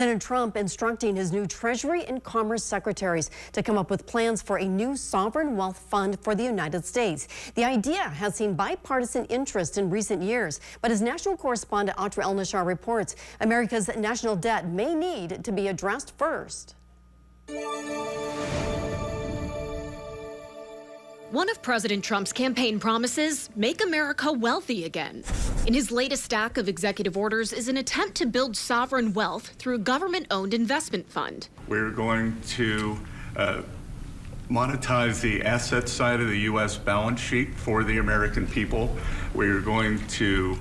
President Trump instructing his new Treasury and Commerce secretaries to come up with plans for a new sovereign wealth fund for the United States. The idea has seen bipartisan interest in recent years, but as national correspondent Atra El-Nashar reports, America's national debt may need to be addressed first. One of President Trump's campaign promises, make America wealthy again. In his latest stack of executive orders is an attempt to build sovereign wealth through a government-owned investment fund. We're going to monetize the asset side of the U.S. balance sheet for the American people. We're going to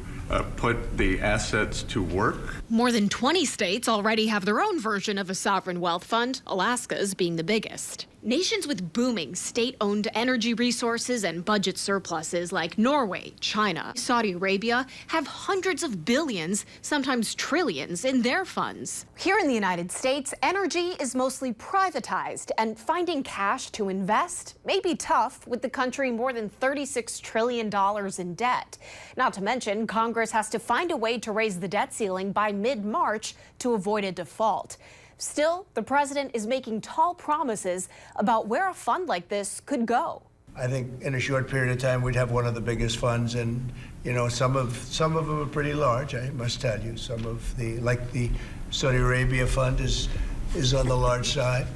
put the assets to work. More than 20 states already have their own version of a sovereign wealth fund, Alaska's being the biggest. Nations with booming state-owned energy resources and budget surpluses like Norway, China, Saudi Arabia have hundreds of billions, sometimes trillions, in their funds. Here in the United States, energy is mostly privatized, and finding cash to invest may be tough with the country more than $36 trillion in debt. Not to mention, Congress has to find a way to raise the debt ceiling by mid-March to avoid a default. Still, the president is making tall promises about where a fund like this could go. I think in a short period of time, we'd have one of the biggest funds, and some of them are pretty large. I must tell you, some of like the Saudi Arabia fund is on the large side,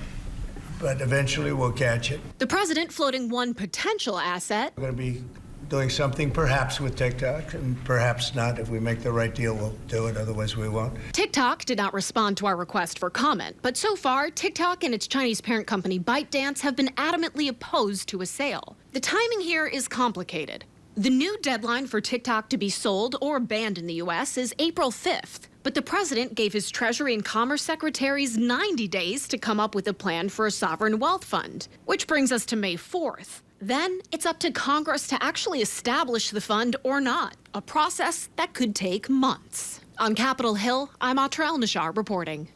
but eventually we'll catch it. The president floating one potential asset. We're going to be doing something perhaps with TikTok, and perhaps not. If we make the right deal, we'll do it. Otherwise, we won't. TikTok did not respond to our request for comment, but so far, TikTok and its Chinese parent company ByteDance have been adamantly opposed to a sale. The timing here is complicated. The new deadline for TikTok to be sold or banned in the U.S. is April 5th. But the president gave his Treasury and Commerce secretaries 90 days to come up with a plan for a sovereign wealth fund, which brings us to May 4th. Then it's up to Congress to actually establish the fund or not, a process that could take months. On Capitol Hill, I'm Atra El-Nashar reporting.